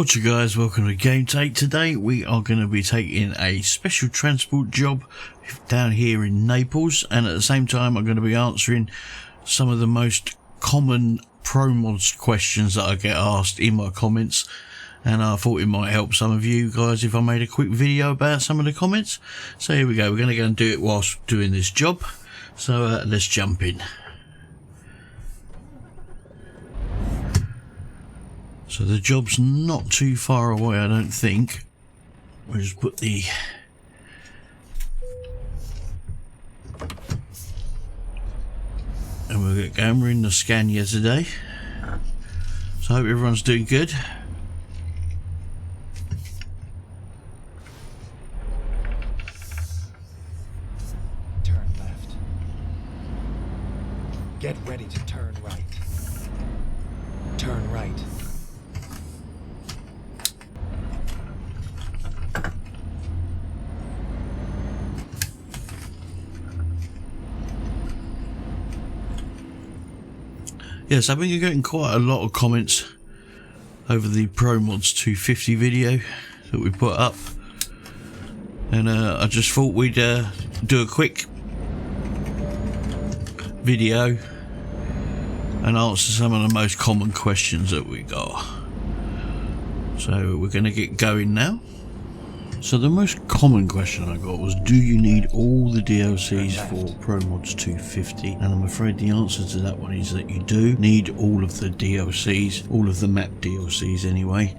What's up guys, welcome to Game Take. Today we are going to be taking a special transport job down here in Naples, and at the same time I'm going to be answering some of the most common Promods questions that I get asked in my comments, and I thought it might help some of you guys if I made a quick video about some of the comments. So here we go, we're going to go and do it whilst doing this job, so let's jump in. So the job's not too far away, I don't think. We'll just put the and we'll get going. We're in the Scania today, so I hope everyone's doing good. Turn left. Get ready to turn right. Turn right. Yes, I've been getting quite a lot of comments over the Promods 250 video that we put up, and I just thought we'd do a quick video and answer some of the most common questions that we got. So we're going to get going now. So the most common question I got was, do you need all the DLCs for Promods 250? And I'm afraid the answer to that one is that you do need all of the DLCs, all of the map DLCs anyway.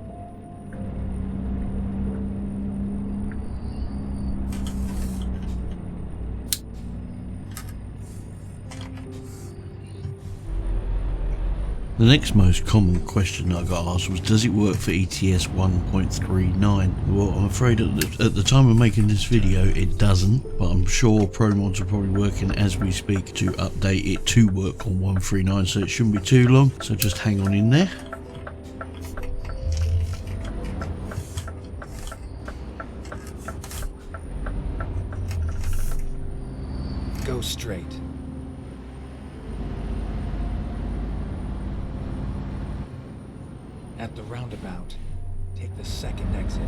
The next most common question I got asked was, does it work for ETS 1.39? Well, I'm afraid at the time of making this video it doesn't, but I'm sure Promods are probably working as we speak to update it to work on 1.39, so it shouldn't be too long, so just hang on in there. Go straight. At the roundabout, take the second exit.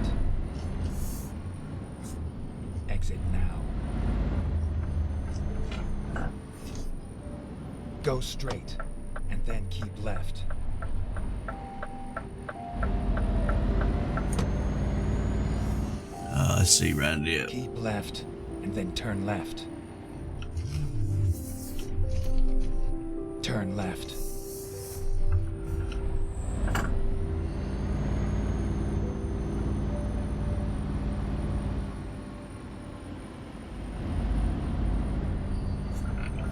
Exit now. Go straight, and then keep left. I see round here. Keep left, and then turn left. Turn left.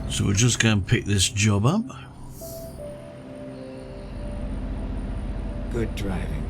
So we're just going to pick this job up. Good driving.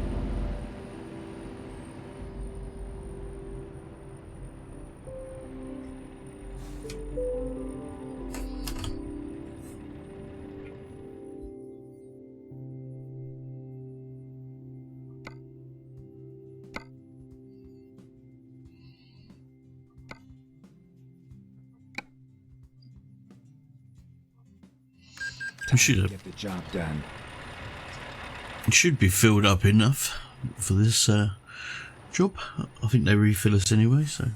We should Get the job done. It should be filled up enough for this job. I think they refill us anyway, so.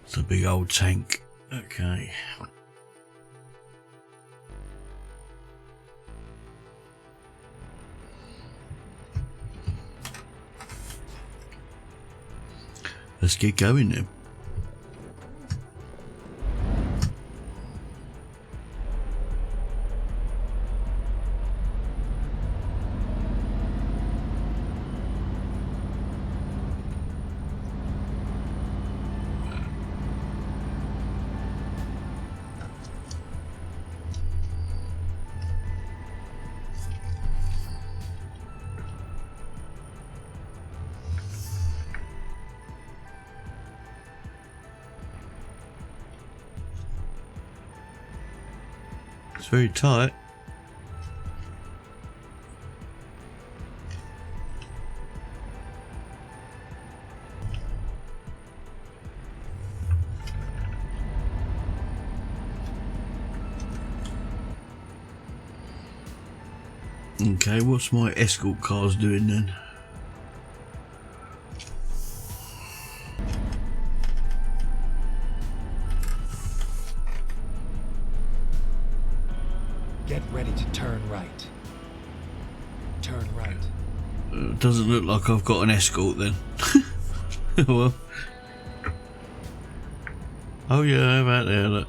It's a big old tank. Okay. Let's get going then. It's very tight. Okay, what's my escort cars doing then? Get ready to turn right. Turn right. Doesn't look like I've got an escort then. Well. Oh yeah, how about there, look.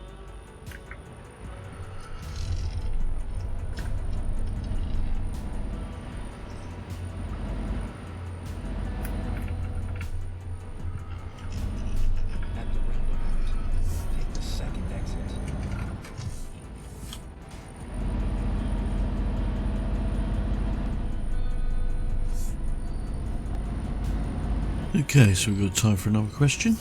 At the roundabout, take the second exit. Okay, so we've got time for another question.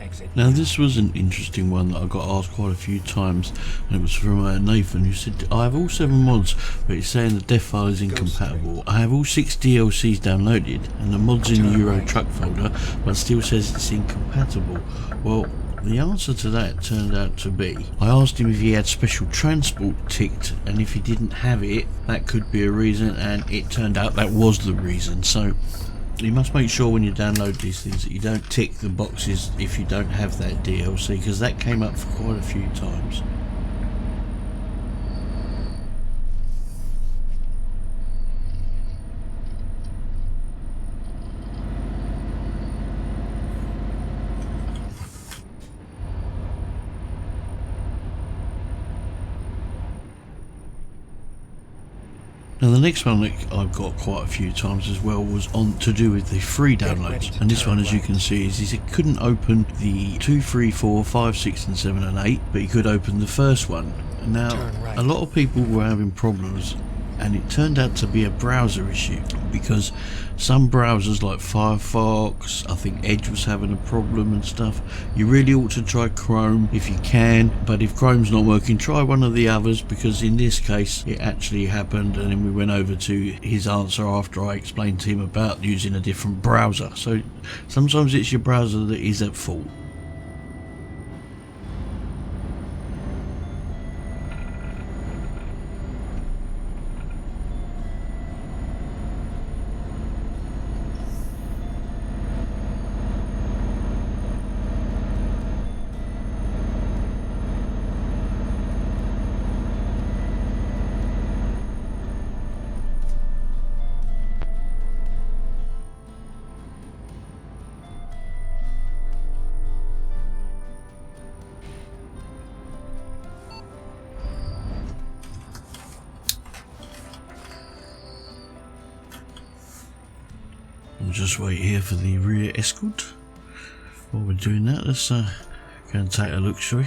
Exit. Now this was an interesting one that I got asked quite a few times, and it was from Nathan, who said, I have all 7 mods, but it's saying the dev file is incompatible. I have all 6 DLCs downloaded and the mods in the Euro Truck folder, but still says it's incompatible. Well, the answer to that turned out to be, I asked him if he had special transport ticked, and if he didn't have it, that could be a reason, and it turned out that was the reason. So you must make sure when you download these things that you don't tick the boxes if you don't have that DLC, because that came up for quite a few times. Now the next one that I've got quite a few times as well was on to do with the free downloads, and this one, as you can see, is he couldn't open the 2, 3, 4, 5, 6 and 7 and 8, but he could open the first one. Now a lot of people were having problems, and it turned out to be a browser issue, because some browsers like Firefox, I think Edge was having a problem and stuff. You really ought to try Chrome if you can, but if Chrome's not working, try one of the others, because in this case it actually happened, and then we went over to his answer after I explained to him about using a different browser. So sometimes it's your browser that is at fault. We'll just wait here for the rear escort. While we're doing that, let's go and take a look, shall we?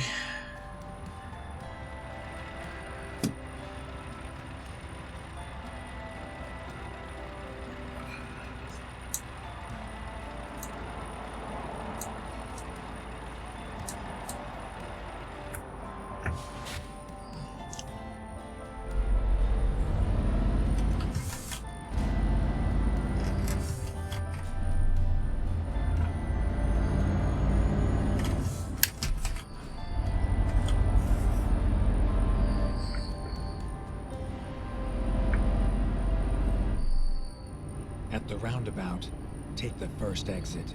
At the roundabout, take the first exit.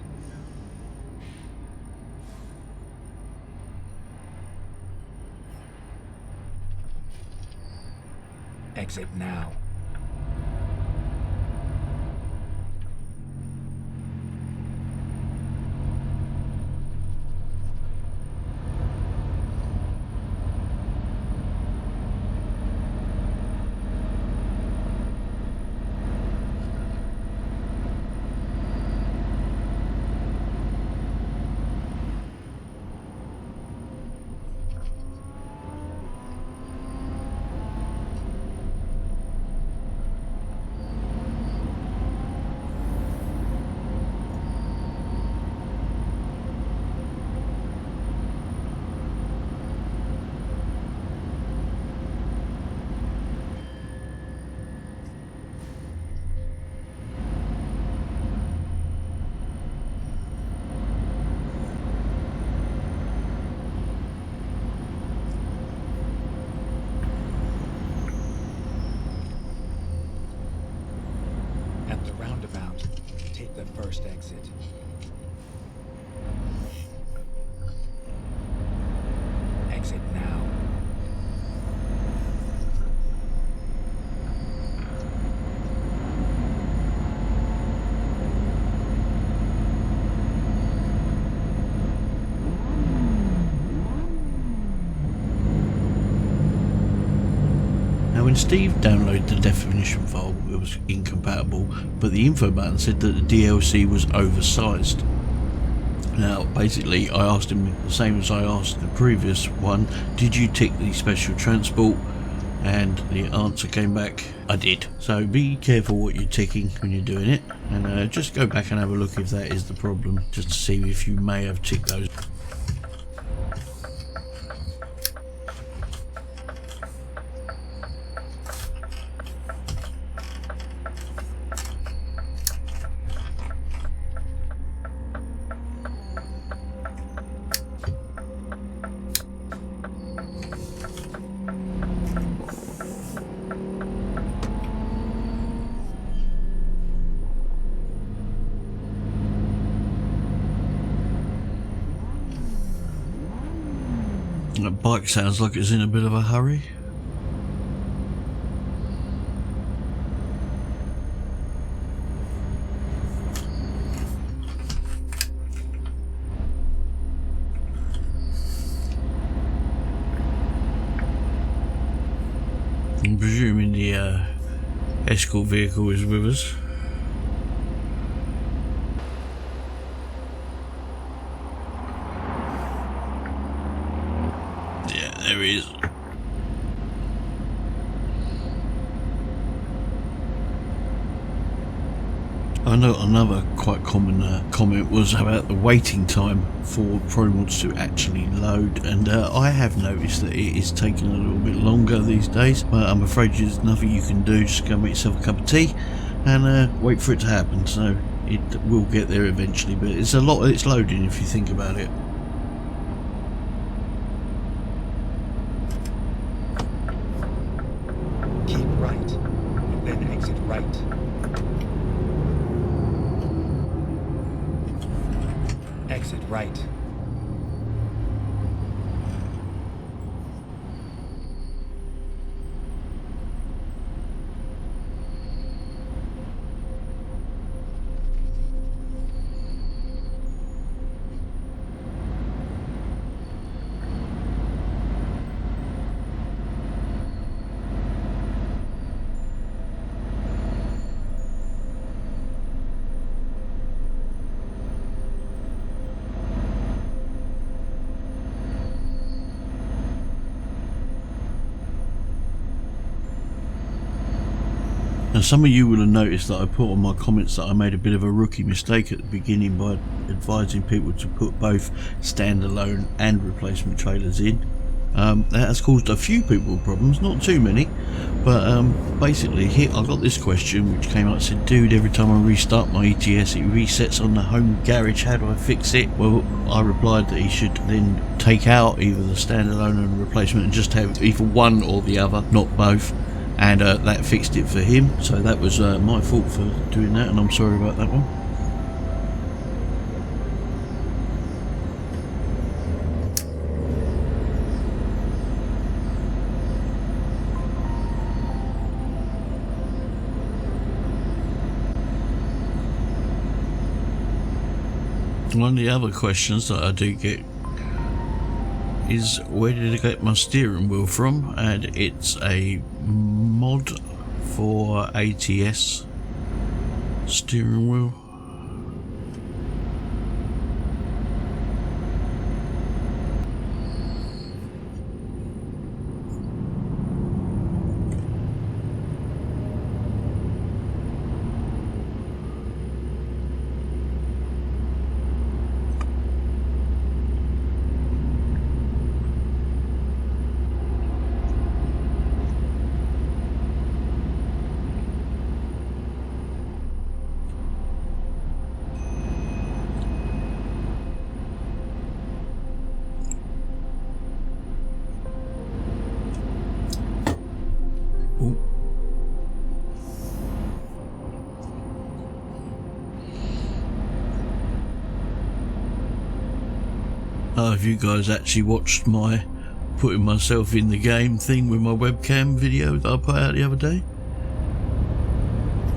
Exit now. The roundabout. Take the first exit. Exit now. Now when Steve downloaded the definition file, it was incompatible, but the info button said that the DLC was oversized. Now basically I asked him the same as I asked the previous one, did you tick the special transport? And the answer came back, I did. So be careful what you're ticking when you're doing it, and just go back and have a look if that is the problem, just to see if you may have ticked those. That bike sounds like it's in a bit of a hurry. I'm presuming the escort vehicle is with us. Yeah, there he is. I know another quite common comment was about the waiting time for Promods to actually load, and I have noticed that it is taking a little bit longer these days, but I'm afraid there's nothing you can do. Just go make yourself a cup of tea and wait for it to happen. So it will get there eventually, but it's it's loading if you think about it. Keep right, and then exit right. Exit right. Now some of you will have noticed that I put on my comments that I made a bit of a rookie mistake at the beginning by advising people to put both standalone and replacement trailers in. That has caused a few people problems, not too many, but basically here I got this question which came up, said, dude, every time I restart my ETS it resets on the home garage, how do I fix it? Well, I replied that he should then take out either the standalone and replacement and just have either one or the other, not both. And that fixed it for him, so that was my fault for doing that, and I'm sorry about that one. One of the other questions that I do get is, where did I get my steering wheel from? And it's a mod for ATS steering wheel. if you guys actually watched my putting myself in the game thing with my webcam video that I put out the other day.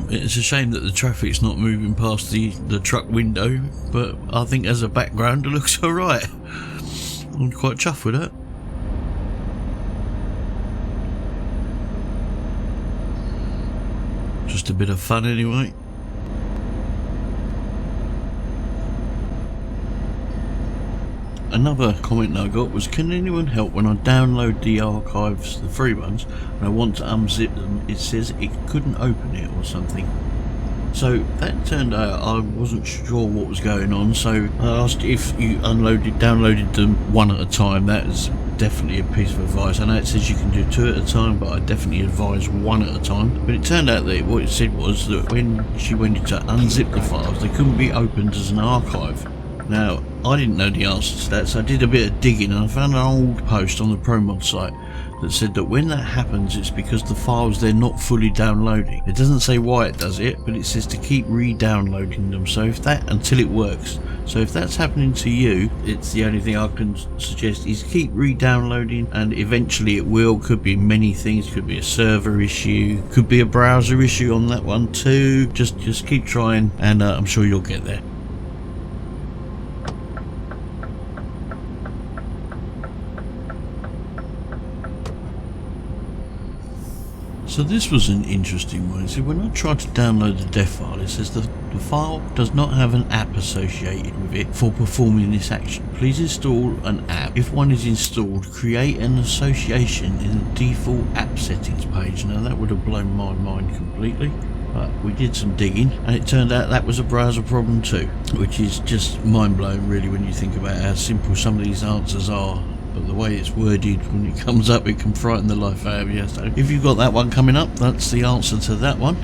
It's a shame that the traffic's not moving past the truck window, but I think as a background it looks alright. I'm quite chuffed with that. Just a bit of fun anyway. Another comment that I got was, can anyone help when I download the archives, the free ones, and I want to unzip them, it says it couldn't open it or something. So that turned out I wasn't sure what was going on, so I asked if you downloaded them one at a time. That is definitely a piece of advice. I know it says you can do 2 at a time, but I definitely advise 1 at a time. But it turned out that what it said was that when she went to unzip the files, they couldn't be opened as an archive. Now, I didn't know the answer to that, so I did a bit of digging and I found an old post on the Promods site that said that when that happens, it's because the files they're not fully downloading. It doesn't say why it does it, but it says to keep re-downloading them. So if that, until it works. So if that's happening to you, it's the only thing I can suggest is keep re-downloading, and eventually it will. Could be many things. Could be a server issue. Could be a browser issue on that one too. Just keep trying, and I'm sure you'll get there. So this was an interesting one. So when I tried to download the dev file, it says the file does not have an app associated with it for performing this action. Please install an app. If one is installed, create an association in the default app settings page. Now that would have blown my mind completely. But we did some digging and it turned out that was a browser problem too, which is just mind-blowing really when you think about how simple some of these answers are. But the way it's worded when it comes up, it can frighten the life out of you. So if you've got that one coming up, that's the answer to that one.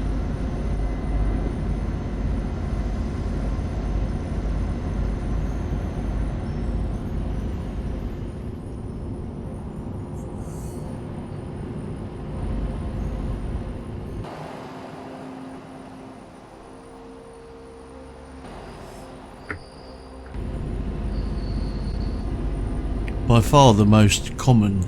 By far the most common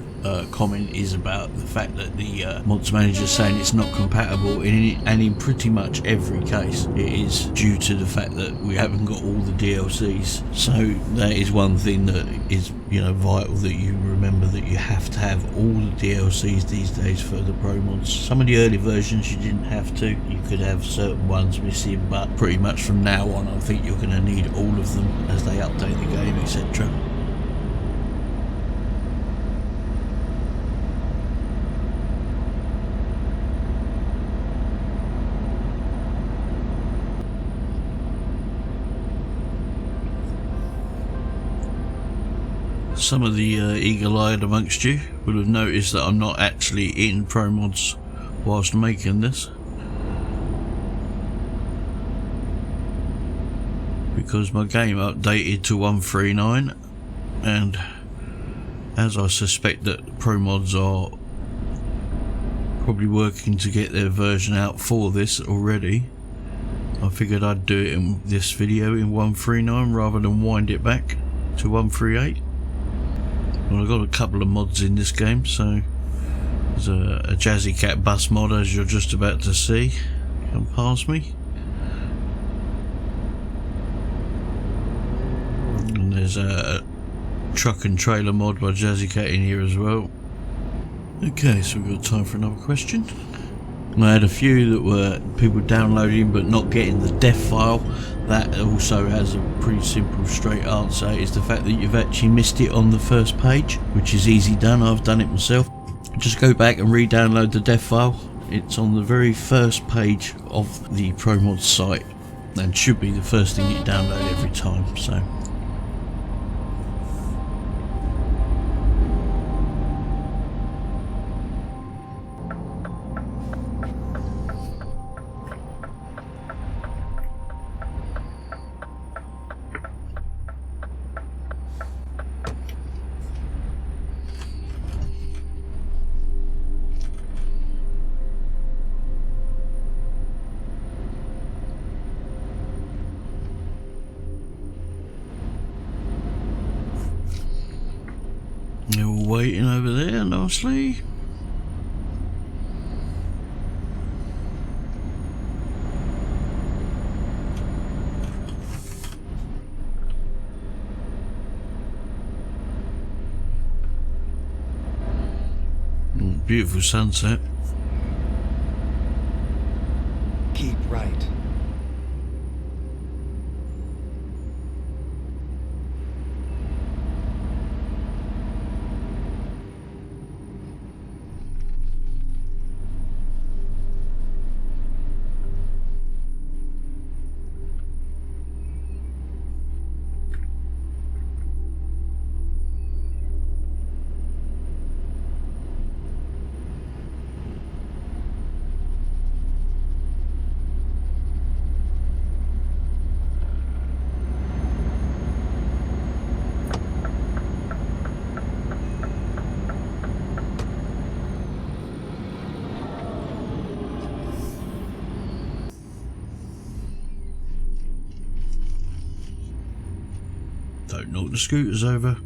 comment is about the fact that the mods manager is saying it's not compatible, and in pretty much every case it is due to the fact that we haven't got all the DLCs. So that is one thing that is, you know, vital, that you remember that you have to have all the DLCs these days for the Pro mods. Some of the early versions you didn't have to, you could have certain ones missing, but pretty much from now on I think you're going to need all of them as they update the game, etc. Some of the eagle-eyed amongst you will have noticed that I'm not actually in Promods whilst making this, because my game updated to 1.39, and as I suspect that Promods are probably working to get their version out for this already, I figured I'd do it in this video in 1.39 rather than wind it back to 1.38. Well, I've got a couple of mods in this game, so there's a Jazzy Cat bus mod, as you're just about to see come past me, and there's a truck and trailer mod by Jazzy Cat in here as well. Okay, so we've got time for another question. I had a few that were people downloading but not getting the dev file. That also has a pretty simple straight answer. It's the fact that you've actually missed it on the first page, which is easy done. I've done it myself. Just go back and re-download the dev file. It's on the very first page of the Promods site and should be the first thing you download every time. So waiting over there nicely. Beautiful sunset. Keep right. Don't knock the scooters over.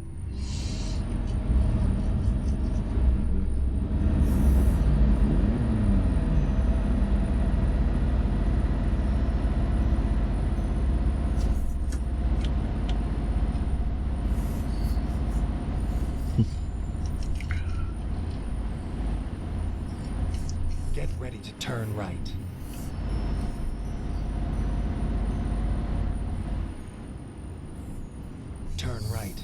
Get ready to turn right. Turn right.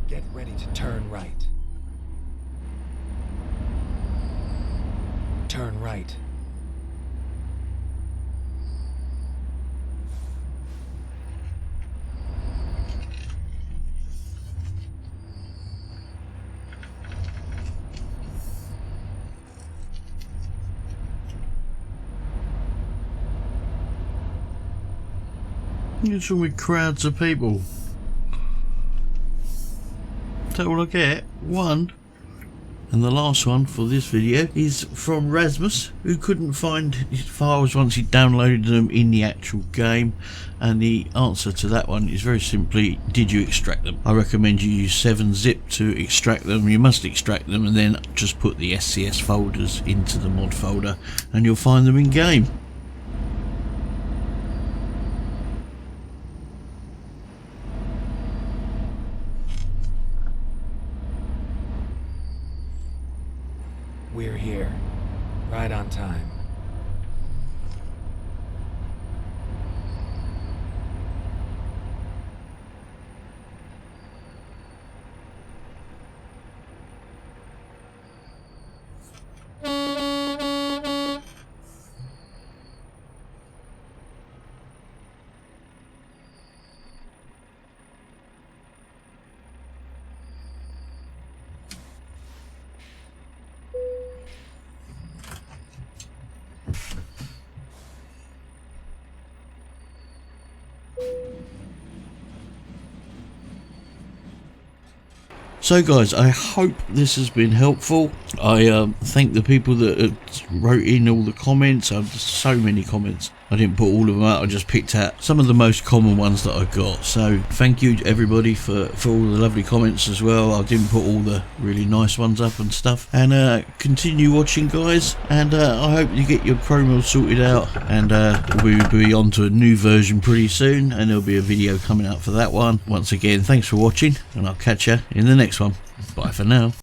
Get ready to turn right. Turn right. It's all with crowds of people. Is that all I get? One. And the last one for this video is from Rasmus, who couldn't find his files once he downloaded them in the actual game. And the answer to that one is very simply, did you extract them? I recommend you use 7-zip to extract them. You must extract them and then just put the SCS folders into the mod folder and you'll find them in game. We're here. Right on time. So guys, I hope this has been helpful. I thank the people that wrote in all the comments. So many comments. I didn't put all of them out. I just picked out some of the most common ones that I got. So thank you everybody for all the lovely comments as well. I didn't put all the really nice ones up and stuff. And continue watching guys. And I hope you get your Promods sorted out. And we'll be on to a new version pretty soon. And there'll be a video coming out for that one. Once again, thanks for watching. And I'll catch you in the next one. Bye for now.